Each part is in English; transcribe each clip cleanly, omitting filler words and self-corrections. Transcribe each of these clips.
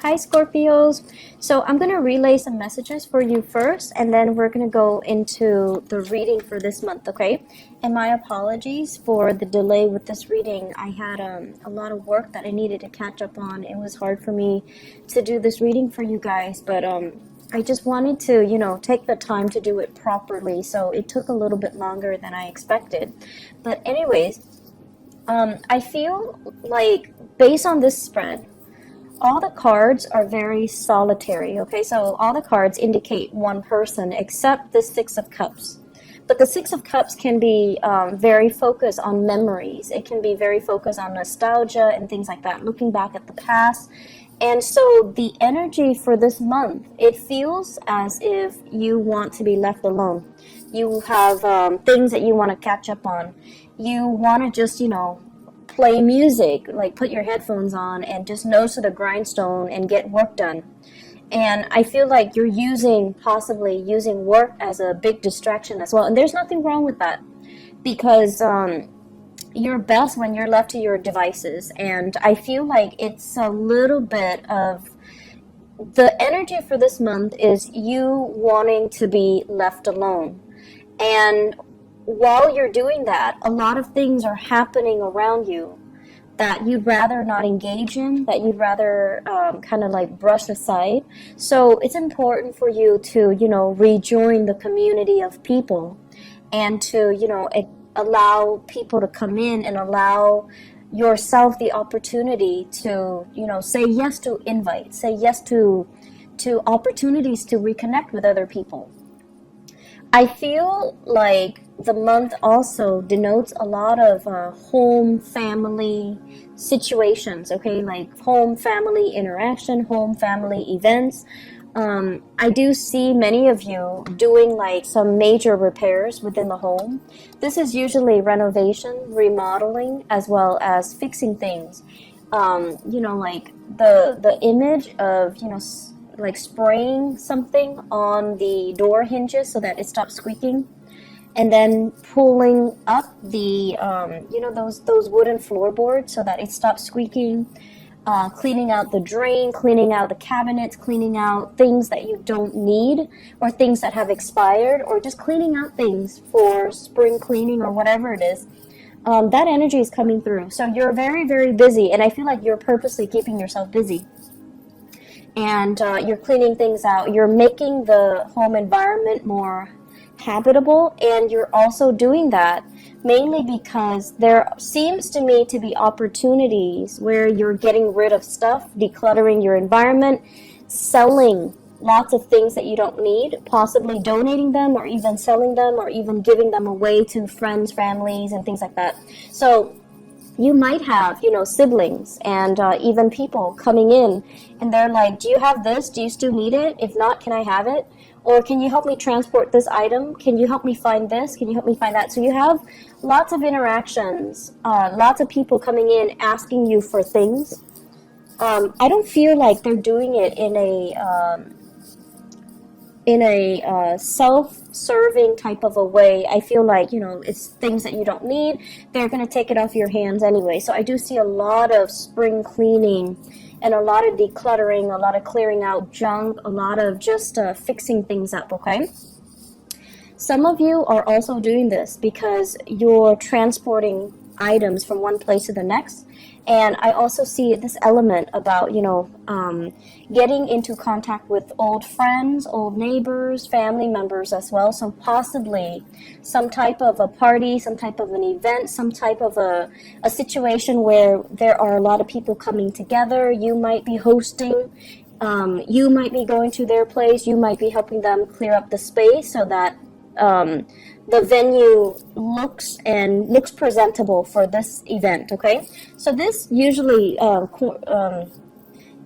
Hi Scorpios. So I'm going to relay some messages for you first, and then we're going to go into the reading for this month, okay? And my apologies for the delay with this reading. I had a lot of work that I needed to catch up on. It was hard for me to do this reading for you guys, but I just wanted to, take the time to do it properly. So it took a little bit longer than I expected. But anyways, I feel like based on this spread, all the cards are very solitary, okay? So all the cards indicate one person except the Six of Cups. But the Six of Cups can be very focused on memories. It can be very focused on nostalgia and things like that, looking back at the past. And so the energy for this month, it feels as if you want to be left alone. You have things that you want to catch up on. You want to just, play music, like put your headphones on and just nose to the grindstone and get work done. And I feel like you're possibly using work as a big distraction as well. And there's nothing wrong with that, because you're best when you're left to your devices. And I feel like it's a little bit of the energy for this month is you wanting to be left alone. And while you're doing that, a lot of things are happening around you that you'd rather not engage in, that you'd rather kind of like brush aside. So it's important for you to, rejoin the community of people and to, allow people to come in and allow yourself the opportunity to, say yes to invites, say yes to opportunities to reconnect with other people. I feel like the month also denotes a lot of home family situations, okay, like home family interaction, home family events. I do see many of you doing like some major repairs within the home. This is usually renovation, remodeling, as well as fixing things. Like the image of, like spraying something on the door hinges so that it stops squeaking, and then pulling up the those wooden floorboards so that it stops squeaking, cleaning out the drain, cleaning out the cabinets, cleaning out things that you don't need or things that have expired, or just cleaning out things for spring cleaning or whatever it is. That energy is coming through. So you're very, very busy, and I feel like you're purposely keeping yourself busy. And you're cleaning things out. You're making the home environment more habitable, and you're also doing that mainly because there seems to me to be opportunities where you're getting rid of stuff, decluttering your environment, selling lots of things that you don't need, possibly donating them or even selling them or even giving them away to friends, families, and things like that. So you might have, siblings and even people coming in, and they're like, do you have this? Do you still need it? If not, can I have it? Or can you help me transport this item? Can you help me find this? Can you help me find that? So you have lots of interactions, lots of people coming in asking you for things. I don't feel like they're doing it in a self-serving type of a way. I feel like, it's things that you don't need. They're going to take it off your hands anyway. So I do see a lot of spring cleaning and a lot of decluttering, a lot of clearing out junk, a lot of just fixing things up, okay? Some of you are also doing this because you're transporting items from one place to the next. And I also see this element about, getting into contact with old friends, old neighbors, family members as well. So possibly some type of a party, some type of an event, some type of a situation where there are a lot of people coming together. You might be hosting. You might be going to their place. You might be helping them clear up the space so that the venue looks presentable for this event, okay? So this usually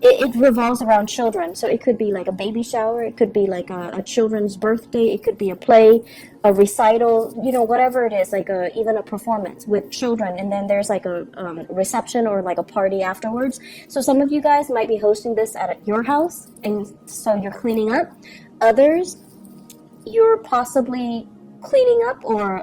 it revolves around children. So it could be like a baby shower, it could be like a children's birthday, it could be a play, a recital, whatever it is, like even a performance with children, and then there's like a reception or like a party afterwards. So some of you guys might be hosting this at your house, and so you're cleaning up. Others, you're possibly cleaning up or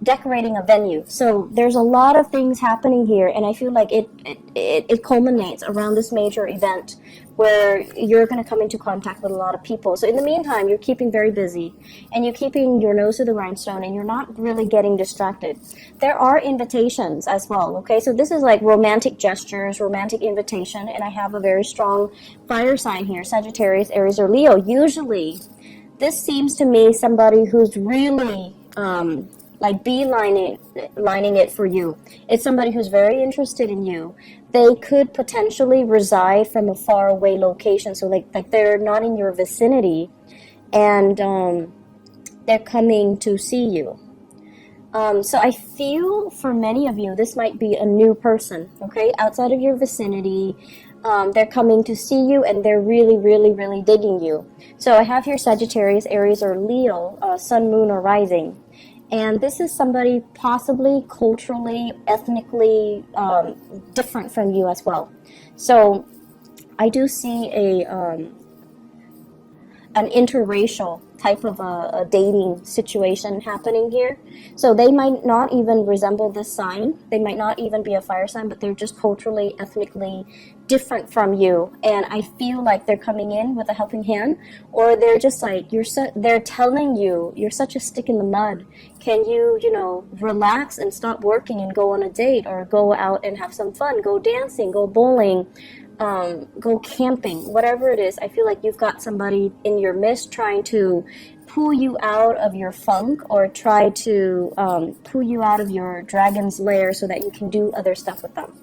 decorating a venue. So there's a lot of things happening here, and I feel like it culminates around this major event where you're going to come into contact with a lot of people. So in the meantime, you're keeping very busy, and you're keeping your nose to the grindstone, and you're not really getting distracted. There are invitations as well, okay? So this is like romantic gestures, romantic invitation, and I have a very strong fire sign here, Sagittarius, Aries, or Leo. Usually, this seems to me somebody who's really like lining it for you. It's somebody who's very interested in you. They could potentially reside from a far away location, so like they're not in your vicinity, and they're coming to see you. So I feel for many of you, this might be a new person, okay, outside of your vicinity. They're coming to see you, and they're really, really, really digging you. So I have here Sagittarius, Aries, or Leo, Sun, Moon, or Rising. And this is somebody possibly culturally, ethnically different from you as well. So I do see an interracial type of a dating situation happening here. So they might not even resemble this sign. They might not even be a fire sign, but they're just culturally, ethnically different from you. And I feel like they're coming in with a helping hand, or they're just like, they're telling you, you're such a stick in the mud. Can you, relax and stop working and go on a date, or go out and have some fun, go dancing, go bowling, go camping, whatever it is. I feel like you've got somebody in your midst trying to pull you out of your funk, or try to pull you out of your dragon's lair so that you can do other stuff with them.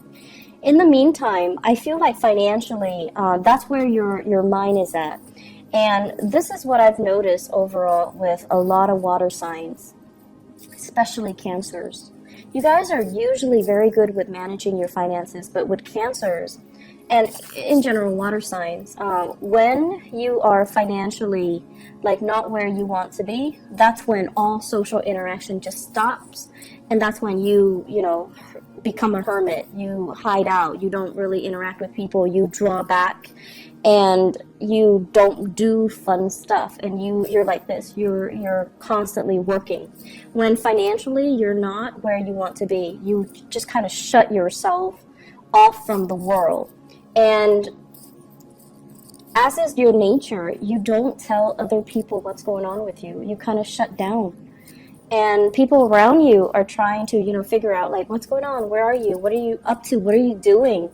In the meantime, I feel like financially, that's where your mind is at. And this is what I've noticed overall with a lot of water signs, especially Cancers. You guys are usually very good with managing your finances, but with Cancers, and in general water signs, when you are financially like not where you want to be, that's when all social interaction just stops, and that's when you become a hermit. You hide out, you don't really interact with people, you draw back, and you don't do fun stuff, and you're like this, you're constantly working. When financially you're not where you want to be, you just kind of shut yourself off from the world. And as is your nature, you don't tell other people what's going on with you. You kind of shut down. And people around you are trying to, figure out, like, what's going on? Where are you? What are you up to? What are you doing?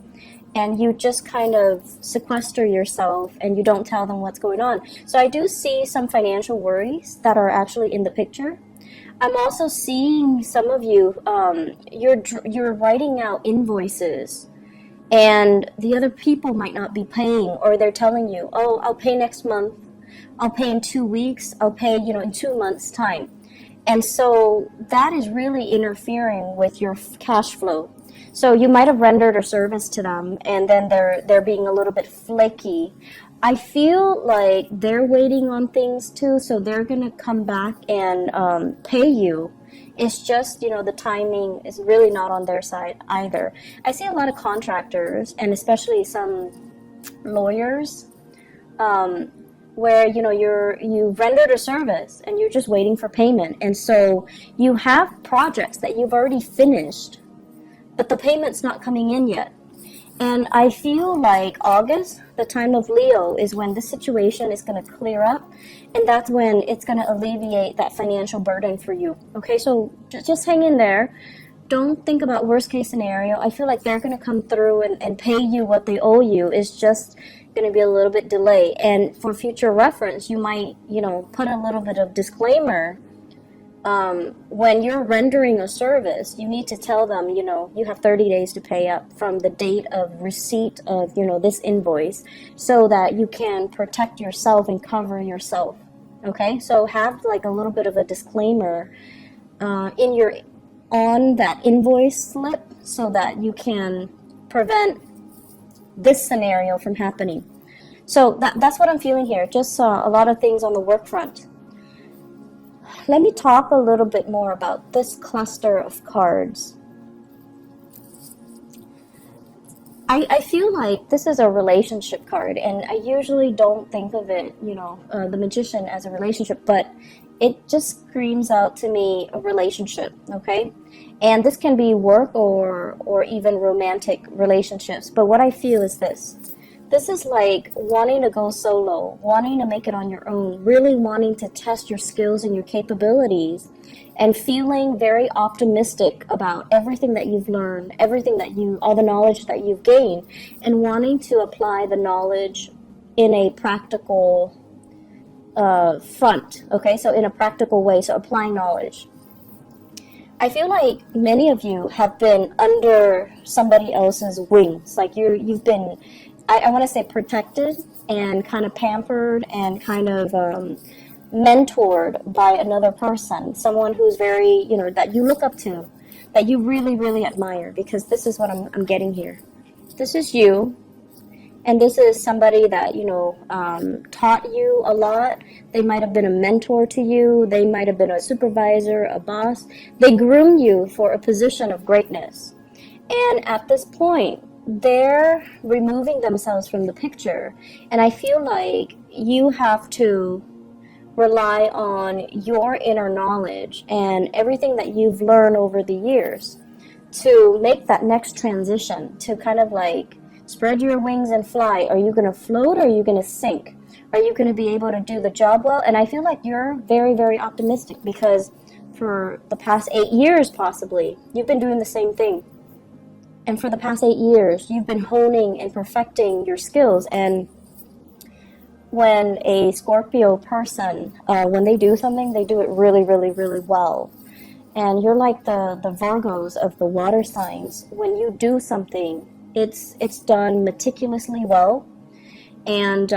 And you just kind of sequester yourself, and you don't tell them what's going on. So I do see some financial worries that are actually in the picture. I'm also seeing some of you, you're writing out invoices, and the other people might not be paying, or they're telling you, oh, I'll pay next month, I'll pay in 2 weeks, I'll pay, in 2 months' time. And so that is really interfering with your cash flow. So you might have rendered a service to them, and then they're being a little bit flaky. I feel like they're waiting on things too, so they're going to come back and pay you. It's just, the timing is really not on their side either. I see a lot of contractors, and especially some lawyers, where, you rendered a service and you're just waiting for payment. And so you have projects that you've already finished, but the payment's not coming in yet. And I feel like August, the time of Leo, is when this situation is going to clear up, and that's when it's going to alleviate that financial burden for you. Okay, so just hang in there. Don't think about worst case scenario. I feel like they're going to come through and pay you what they owe you. It's just going to be a little bit delay. And for future reference, you might, put a little bit of disclaimer. When you're rendering a service, you need to tell them, you have 30 days to pay up from the date of receipt of, this invoice, so that you can protect yourself and cover yourself. Okay, so have like a little bit of a disclaimer on that invoice slip, so that you can prevent this scenario from happening. So that's what I'm feeling here. Just a lot of things on the work front. Let me talk a little bit more about this cluster of cards. I feel like this is a relationship card, and I usually don't think of it, the Magician, as a relationship, but it just screams out to me a relationship, okay? And this can be work or even romantic relationships. But what I feel is this. This is like wanting to go solo, wanting to make it on your own, really wanting to test your skills and your capabilities, and feeling very optimistic about everything that you've learned, all the knowledge that you've gained, and wanting to apply the knowledge in a practical front, okay? So in a practical way, so applying knowledge. I feel like many of you have been under somebody else's wings. Like you've been, I want to say, protected and kind of pampered and kind of mentored by another person, someone who's very, that you look up to, that you really, really admire, because this is what I'm getting here. This is you. And this is somebody that, taught you a lot. They might have been a mentor to you. They might have been a supervisor, a boss. They groomed you for a position of greatness. And at this point, they're removing themselves from the picture. And I feel like you have to rely on your inner knowledge and everything that you've learned over the years to make that next transition, to kind of like spread your wings and fly. Are you going to float or are you going to sink? Are you going to be able to do the job well? And I feel like you're very, very optimistic, because for the past 8 years, possibly, you've been doing the same thing. And for the past 8 years, you've been honing and perfecting your skills. And when a Scorpio person, when they do something, they do it really, really, really well. And you're like the Virgos of the water signs. When you do something, it's done meticulously well, and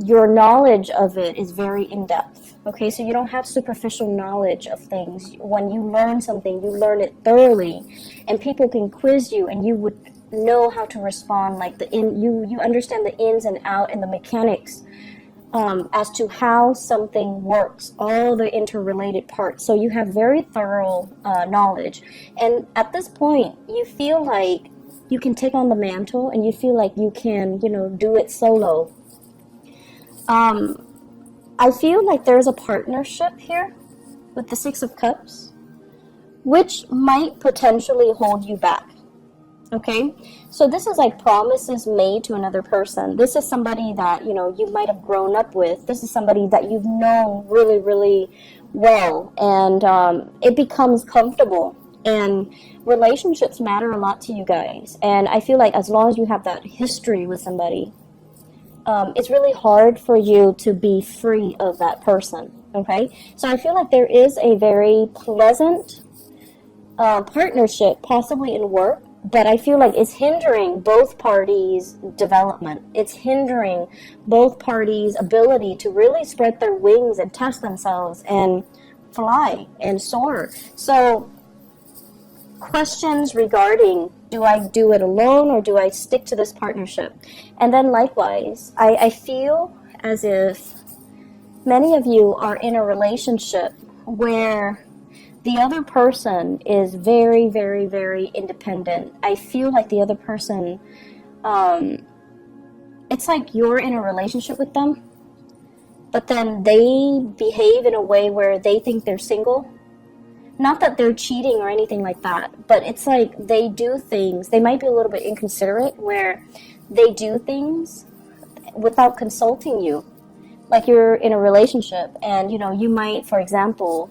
your knowledge of it is very in-depth, okay? So you don't have superficial knowledge of things. When you learn something, you learn it thoroughly, and people can quiz you, and you would know how to respond, like you understand the ins and out and the mechanics as to how something works, all the interrelated parts. So you have very thorough knowledge, and at this point, you feel like you can take on the mantle, and you feel like you can, do it solo. I feel like there's a partnership here with the Six of Cups, which might potentially hold you back. Okay? So this is like promises made to another person. This is somebody that, you might have grown up with. This is somebody that you've known really, really well, and it becomes comfortable. And relationships matter a lot to you guys. And I feel like as long as you have that history with somebody, it's really hard for you to be free of that person, okay? So I feel like there is a very pleasant partnership, possibly in work, but I feel like it's hindering both parties' development. It's hindering both parties' ability to really spread their wings and test themselves and fly and soar. So questions regarding, do I do it alone or do I stick to this partnership? And then likewise, I feel as if many of you are in a relationship where the other person is very, very, very independent. I feel like the other person, it's like you're in a relationship with them, but then they behave in a way where they think they're single. Not that they're cheating or anything like that, but it's like they do things, they might be a little bit inconsiderate, where they do things without consulting you. Like you're in a relationship and, you might, for example,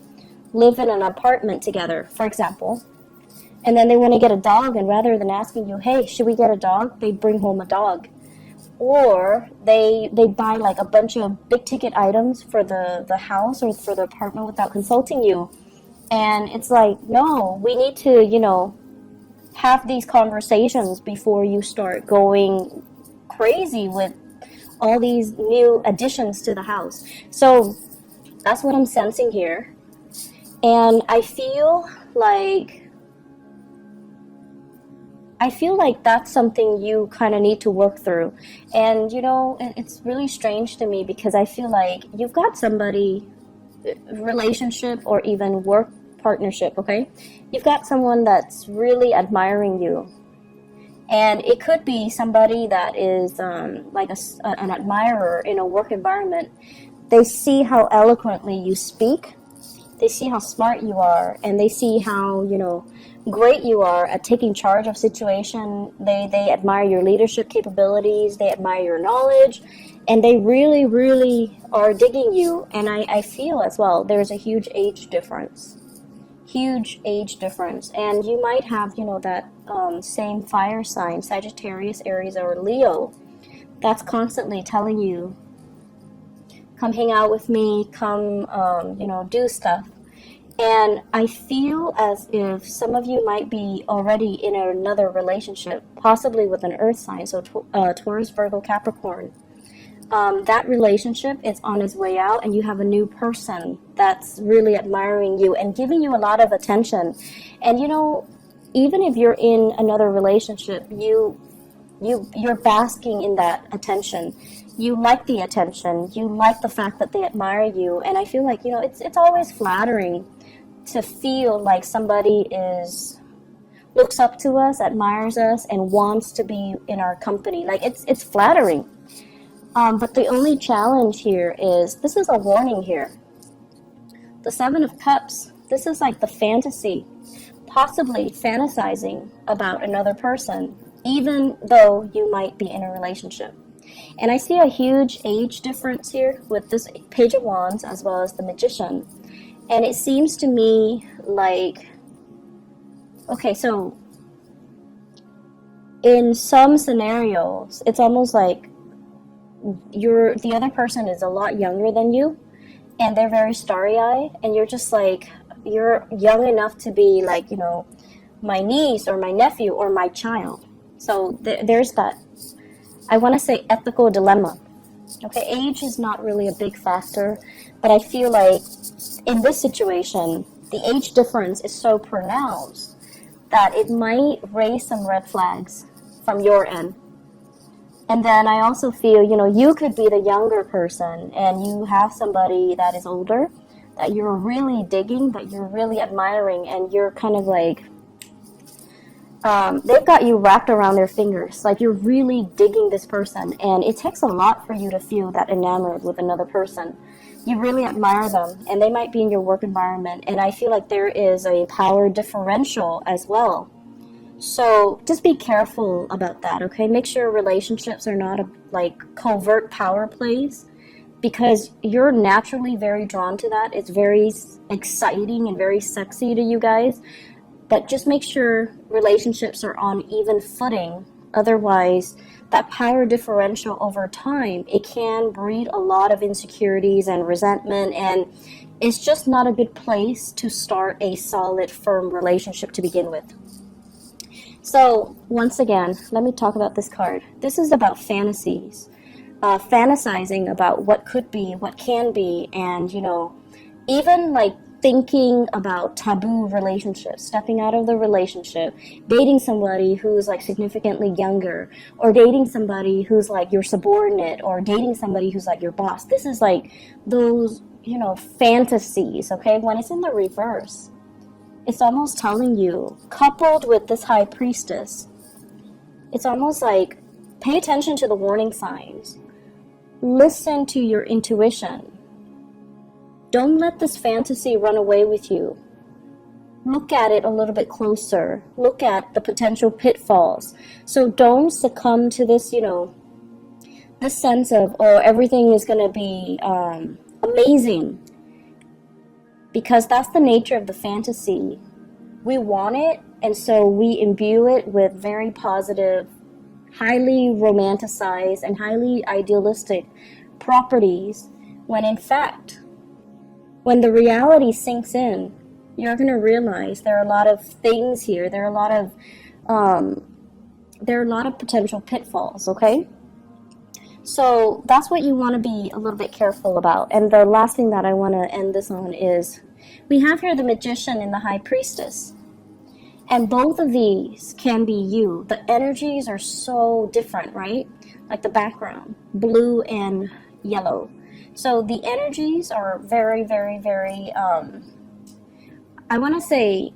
live in an apartment together, for example, and then they want to get a dog, and rather than asking you, hey, should we get a dog, they bring home a dog. Or they buy like a bunch of big ticket items for the house or for the apartment without consulting you. And it's like, no, we need to, have these conversations before you start going crazy with all these new additions to the house. So that's what I'm sensing here. And I feel like that's something you kind of need to work through. And, it's really strange to me, because I feel like you've got somebody, relationship or even work partnership, okay? You've got someone that's really admiring you. And it could be somebody that is like an admirer in a work environment, They see how eloquently you speak. They see how smart you are, and they see how, great you are at taking charge of situation. They admire your leadership capabilities. They admire your knowledge, and they really, really are digging you. And I feel as well there's a huge age difference. Huge age difference. And you might have, that same fire sign, Sagittarius, Aries, or Leo, that's constantly telling you, come hang out with me, come, do stuff. And I feel as if some of you might be already in another relationship, possibly with an earth sign, so Taurus, Virgo, Capricorn. That relationship is on its way out, and you have a new person that's really admiring you and giving you a lot of attention. And even if you're in another relationship, you're basking in that attention. You like the attention. You like the fact that they admire you. And I feel like it's always flattering to feel like somebody looks up to us, admires us, and wants to be in our company. Like it's flattering. But the only challenge here is, this is a warning here. The Seven of Cups, this is like the fantasy, possibly fantasizing about another person, even though you might be in a relationship. And I see a huge age difference here with this Page of Wands as well as the Magician. And it seems to me like, okay, so in some scenarios, it's almost like the other person is a lot younger than you, and they're very starry-eyed, and you're just like, you're young enough to be like, my niece or my nephew or my child. So there's that, I want to say, ethical dilemma. Okay, age is not really a big factor, but I feel like in this situation, the age difference is so pronounced that it might raise some red flags from your end. And then I also feel, you could be the younger person and you have somebody that is older that you're really digging, that you're really admiring, and you're kind of like, they've got you wrapped around their fingers. Like, you're really digging this person, and it takes a lot for you to feel that enamored with another person. You really admire them, and they might be in your work environment, and I feel like there is a power differential as well. So just be careful about that, okay? Make sure relationships are not covert power plays, because you're naturally very drawn to that. It's very exciting and very sexy to you guys. But just make sure relationships are on even footing. Otherwise, that power differential over time, it can breed a lot of insecurities and resentment, and it's just not a good place to start a solid, firm relationship to begin with. So, once again, let me talk about this card. This is about fantasies. Fantasizing about what could be, what can be, and, even thinking about taboo relationships, stepping out of the relationship, dating somebody who's significantly younger, or dating somebody who's your subordinate, or dating somebody who's your boss. This is those, fantasies, okay? When it's in the reverse, it's almost telling you, coupled with this High Priestess, it's almost like, pay attention to the warning signs. Listen to your intuition. Don't let this fantasy run away with you. Look at it a little bit closer. Look at the potential pitfalls. So don't succumb to this, this sense of, oh, everything is going to be amazing. Because that's the nature of the fantasy. We want it, and so we imbue it with very positive, highly romanticized, and highly idealistic properties, when in fact, when the reality sinks in, you're going to realize there are a lot of things here. There are a lot of potential pitfalls, okay? So that's what you want to be a little bit careful about. And the last thing that I want to end this on is, we have here the Magician and the High Priestess. And both of these can be you. The energies are so different, right? Like the background, blue and yellow. So the energies are very, very, very, I want to say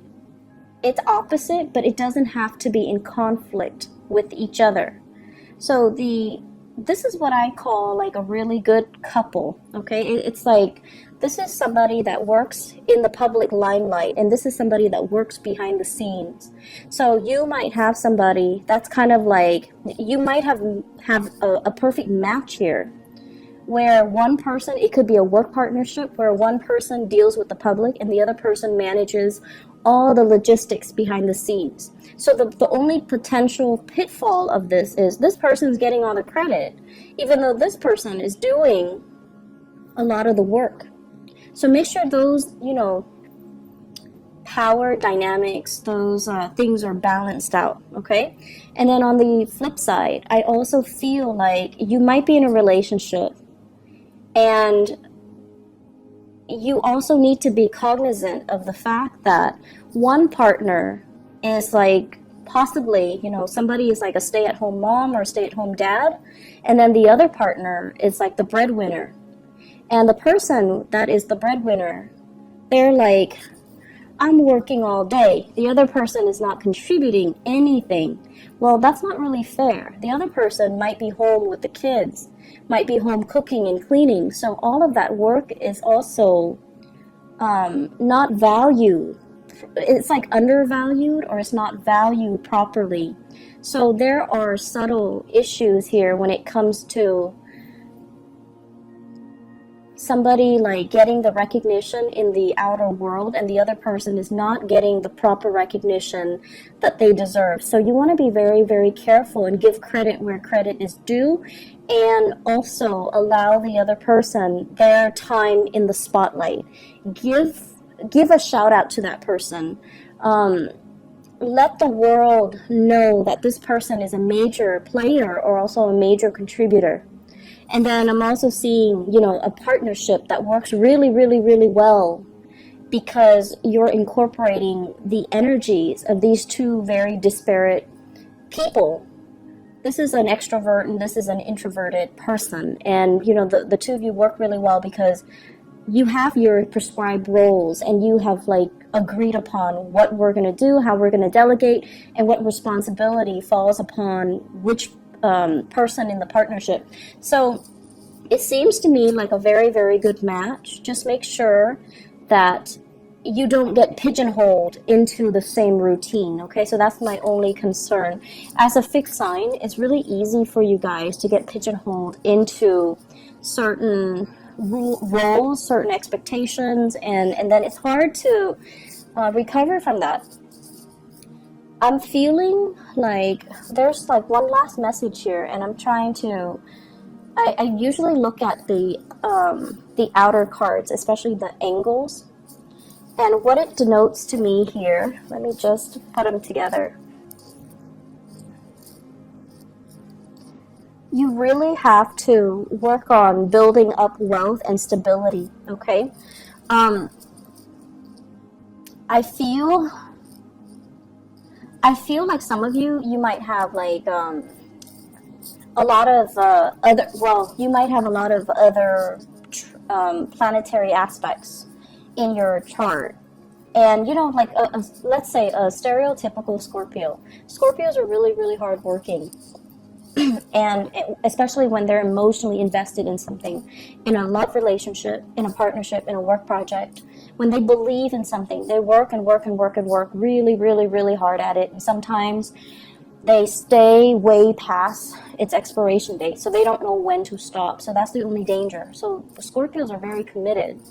it's opposite, but it doesn't have to be in conflict with each other. So the this is what I call like a really good couple, okay? It's like, this is somebody that works in the public limelight, and this is somebody that works behind the scenes. So you might have somebody that's kind of like, you might have a perfect match here, where one person, it could be a work partnership where one person deals with the public and the other person manages all the logistics behind the scenes. So the only potential pitfall of this is this person's getting all the credit, even though this person is doing a lot of the work. So make sure those, power dynamics, those things are balanced out, okay? And then on the flip side, I also feel like you might be in a relationship, and you also need to be cognizant of the fact that one partner is like possibly, somebody is like a stay-at-home mom or stay-at-home dad, and then the other partner is like the breadwinner. And the person that is the breadwinner, they're like, I'm working all day. The other person is not contributing anything. Well, that's not really fair. The other person might be home with the kids, might be home cooking and cleaning. So all of that work is also not valued. It's like undervalued, or it's not valued properly. So there are subtle issues here when it comes to somebody like getting the recognition in the outer world, and the other person is not getting the proper recognition that they deserve. So you want to be very, very careful and give credit where credit is due, and also allow the other person their time in the spotlight. Give a shout out to that person. Let the world know that this person is a major player or also a major contributor. And then I'm also seeing, a partnership that works really, really, really well, because you're incorporating the energies of these two very disparate people. This is an extrovert and this is an introverted person. And, the two of you work really well because you have your prescribed roles, and you have like agreed upon what we're going to do, how we're going to delegate, and what responsibility falls upon which person in the partnership. So it seems to me like a very, very good match. Just make sure that you don't get pigeonholed into the same routine, okay? So that's my only concern. As a fixed sign, it's really easy for you guys to get pigeonholed into certain roles, certain expectations, and then it's hard to recover from that. I'm feeling like there's like one last message here, and I'm trying to, I usually look at the outer cards, especially the angles, and what it denotes to me here. Let me just put them together. You really have to work on building up wealth and stability, okay? I feel like some of you might have like a lot of you might have a lot of other planetary aspects in your chart. And, like, let's say a stereotypical Scorpio. Scorpios are really, really hardworking. And especially when they're emotionally invested in something, in a love relationship, in a partnership, in a work project. When they believe in something, they work and work and work and work really, really, really hard at it. And sometimes they stay way past its expiration date, so they don't know when to stop. So that's the only danger. So the Scorpios are very committed.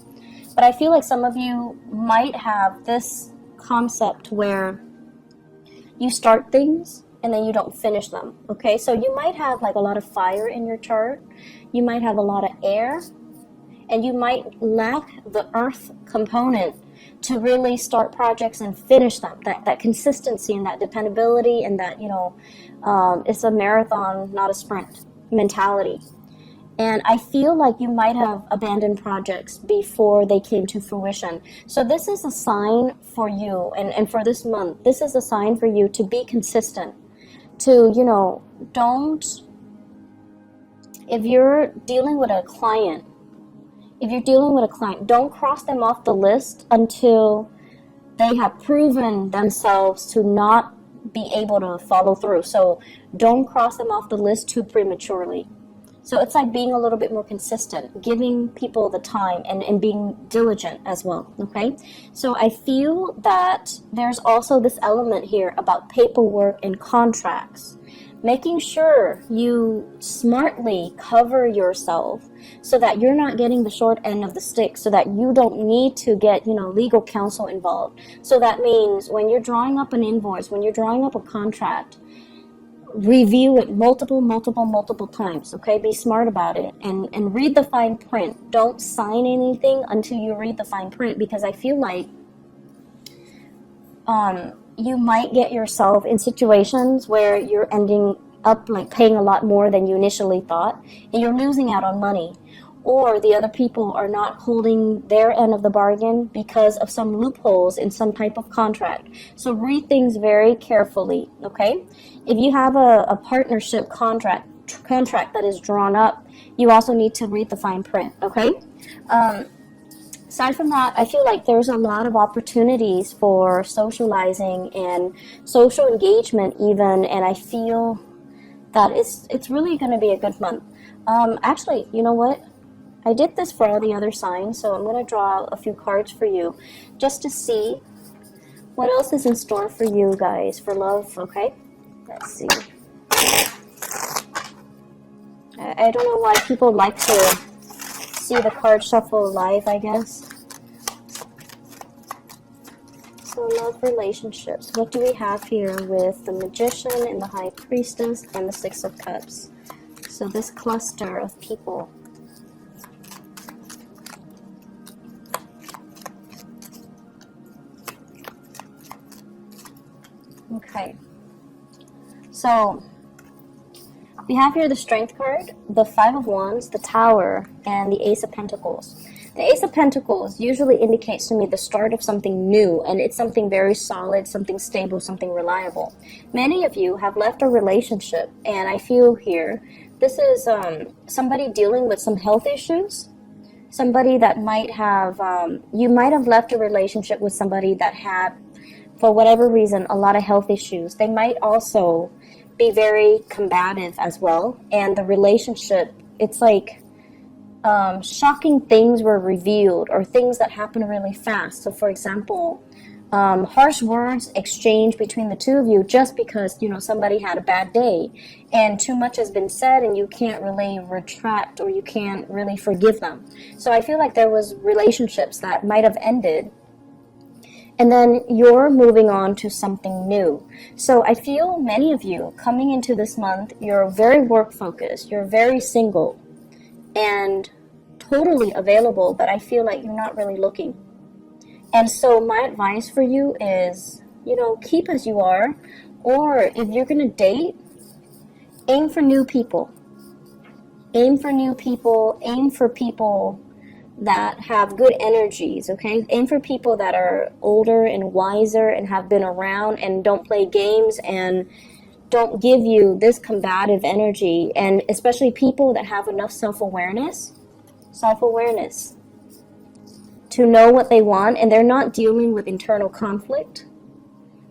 But I feel like some of you might have this concept where you start things and then you don't finish them, okay? So you might have like a lot of fire in your chart. You might have a lot of air, and you might lack the earth component to really start projects and finish them. That consistency and that dependability, and that, it's a marathon, not a sprint mentality. And I feel like you might have abandoned projects before they came to fruition. So this is a sign for you, and for this month, this is a sign for you to be consistent. To, if you're dealing with a client, don't cross them off the list until they have proven themselves to not be able to follow through. So don't cross them off the list too prematurely. So it's like being a little bit more consistent, giving people the time and being diligent as well, okay? So I feel that there's also this element here about paperwork and contracts. Making sure you smartly cover yourself so that you're not getting the short end of the stick, so that you don't need to get, legal counsel involved. So that means when you're drawing up an invoice, when you're drawing up a contract, review it multiple times, okay? Be smart about it and read the fine print. Don't sign anything until you read the fine print, because I feel like you might get yourself in situations where you're ending up like paying a lot more than you initially thought, and you're losing out on money, or the other people are not holding their end of the bargain because of some loopholes in some type of contract. So read things very carefully, okay? If you have a partnership contract that is drawn up, you also need to read the fine print, okay? Aside from that, I feel like there's a lot of opportunities for socializing and social engagement even, and I feel that it's really going to be a good month. Actually, you know what? I did this for all the other signs, so I'm going to draw a few cards for you just to see what else is in store for you guys for love, okay? Let's see. I don't know why people like to see the card shuffle live, I guess. So love, relationships. What do we have here with the Magician and the High Priestess and the Six of Cups? So this cluster of people. Okay. So we have here the Strength card, the Five of Wands, the Tower, and the Ace of Pentacles. The Ace of Pentacles usually indicates to me the start of something new, and it's something very solid, something stable, something reliable. Many of you have left a relationship, and I feel here this is somebody dealing with some health issues. Somebody that might have, you might have left a relationship with somebody that had, for whatever reason, a lot of health issues. They might also be very combative as well, and the relationship, it's like shocking things were revealed, or things that happen really fast. So for example, harsh words exchanged between the two of you just because somebody had a bad day and too much has been said, and you can't really retract, or you can't really forgive them. So I feel like there was relationships that might have ended, and then you're moving on to something new. So I feel many of you coming into this month, you're very work focused, you're very single and totally available, but I feel like you're not really looking. And so my advice for you is, keep as you are, or if you're going to date, aim for new people. Aim for new people, aim for people that have good energies, okay? Aim for people that are older and wiser and have been around and don't play games and don't give you this combative energy, and especially people that have enough self-awareness to know what they want, and they're not dealing with internal conflict.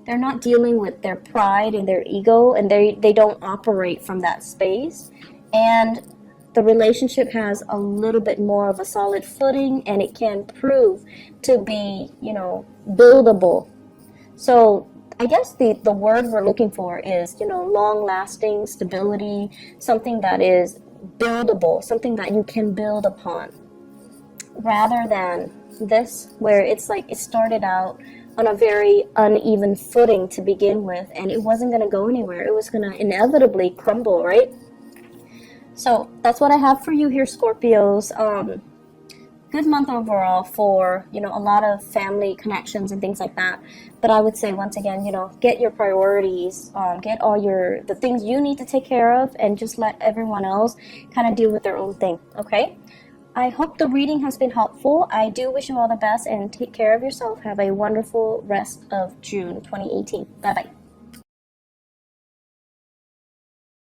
They're not dealing with their pride and their ego, and they don't operate from that space. And the relationship has a little bit more of a solid footing, and it can prove to be, buildable. So I guess the word we're looking for is, long-lasting stability, something that is buildable, something that you can build upon, rather than this where it's like it started out on a very uneven footing to begin with, and it wasn't going to go anywhere. It was going to inevitably crumble, right? So that's what I have for you here, Scorpios. Good month overall for, a lot of family connections and things like that. But I would say, once again, get your priorities, get all the things you need to take care of, and just let everyone else kind of deal with their own thing, okay? I hope the reading has been helpful. I do wish you all the best, and take care of yourself. Have a wonderful rest of June 2018. Bye-bye.